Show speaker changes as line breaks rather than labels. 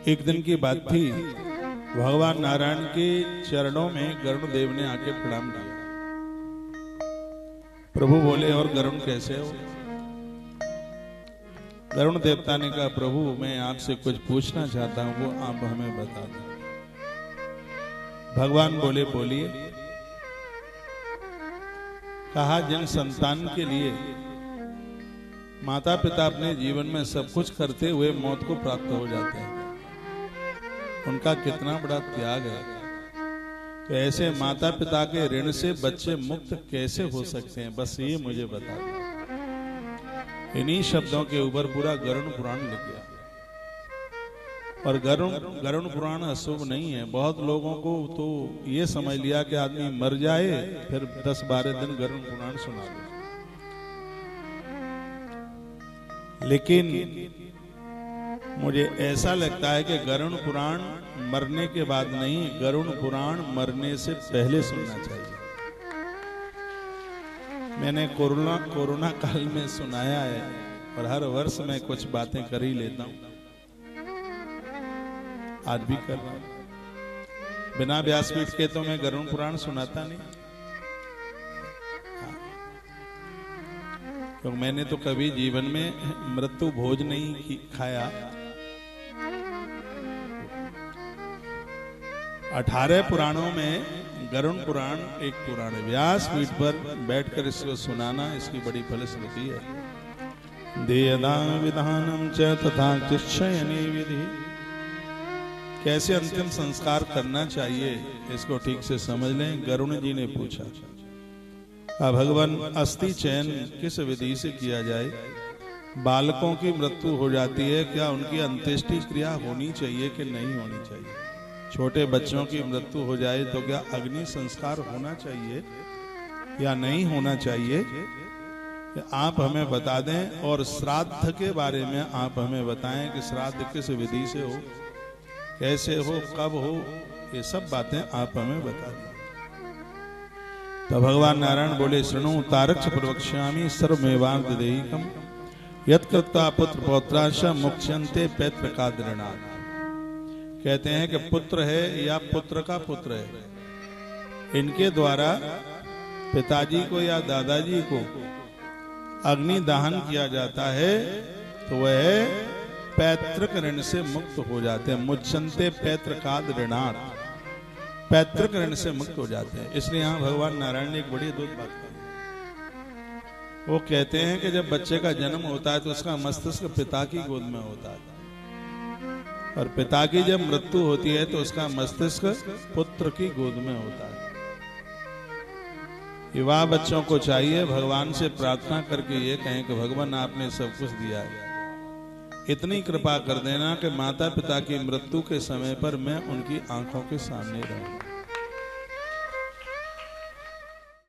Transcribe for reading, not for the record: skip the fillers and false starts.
एक दिन की बात थी, भगवान नारायण के चरणों में गरुण देव ने आके प्रणाम किया। प्रभु बोले, और गरुण कैसे हो? गरुण देवता ने कहा, प्रभु मैं आपसे कुछ पूछना चाहता हूं, वो आप हमें बता दें। भगवान बोले, बोलिए। कहा, जिन संतान के लिए माता पिता अपने जीवन में सब कुछ करते हुए मौत को प्राप्त हो जाते हैं, उनका कितना बड़ा त्याग है। तो ऐसे माता पिता के ऋण से बच्चे मुक्त कैसे हो सकते हैं, बस ये मुझे बता दो। इन्हीं शब्दों के ऊपर पूरा गरुण पुराण लिख गया। और गरुण पुराण अशुभ नहीं है। बहुत लोगों को तो ये समझ लिया कि आदमी मर जाए फिर 10-12 दिन गरुण पुराण सुना दे, लेकिन मुझे ऐसा लगता है कि गरुण पुराण मरने के बाद नहीं, गरुण पुराण मरने से पहले सुनना चाहिए। मैंने कोरोना काल में सुनाया है और हर वर्ष मैं कुछ बातें कर ही लेता हूं, आज भी कर रहा हूं। बिना व्यासपीठ के तो मैं गरुण पुराण सुनाता नहीं, तो मैंने तो कभी जीवन में मृत्यु भोज नहीं खाया। 18 पुराणों में गरुण पुराण एक पुराण है। व्यासपीठ पर बैठकर इसको सुनाना इसकी बड़ी फलश्रुति है। देयदा विधानम च तथा चिच्छयने विधि, कैसे अंतिम संस्कार करना चाहिए इसको ठीक से समझ लें। गरुण जी ने पूछा, भगवान अस्थि चयन किस विधि से किया जाए? बालकों की मृत्यु हो जाती है, क्या उनकी अंत्येष्टि क्रिया होनी चाहिए कि नहीं होनी चाहिए? छोटे बच्चों की मृत्यु हो जाए तो क्या अग्नि संस्कार होना चाहिए या नहीं होना चाहिए? आप हमें बता दें। और श्राद्ध के बारे में आप हमें बताएं कि श्राद्ध किस विधि से हो, कैसे हो, कब हो, ये सब बातें आप हमें बता दें। तो भगवान नारायण बोले, शृणु तारक्ष प्रवक्ष्यामि सर्वमेवार्धदेहिकम् यत्कृत्वा पुत्र पौत्राश्च मुच्यन्ते पैतृकादृणात्। कहते हैं कि पुत्र है या पुत्र का पुत्र है, इनके द्वारा पिताजी को या दादाजी को अग्नि दहन किया जाता है तो वह पैतृक ऋण से मुक्त हो जाते हैं। मुच्यन्ते पैतृकादृणात्, पैतृक ऋण से मुक्त हो जाते हैं। इसलिए यहाँ भगवान नारायण ने एक बड़ी अद्भुत बात कही। वो कहते हैं कि जब बच्चे का जन्म होता है तो उसका मस्तिष्क पिता की गोद में होता है, और पिता की जब मृत्यु होती है तो उसका मस्तिष्क पुत्र की गोद में होता है। युवा बच्चों को चाहिए भगवान से प्रार्थना करके ये कहें कि भगवान आपने सब कुछ दिया है, इतनी कृपा कर देना कि माता पिता की मृत्यु के समय पर मैं उनकी आंखों के सामने रहूं।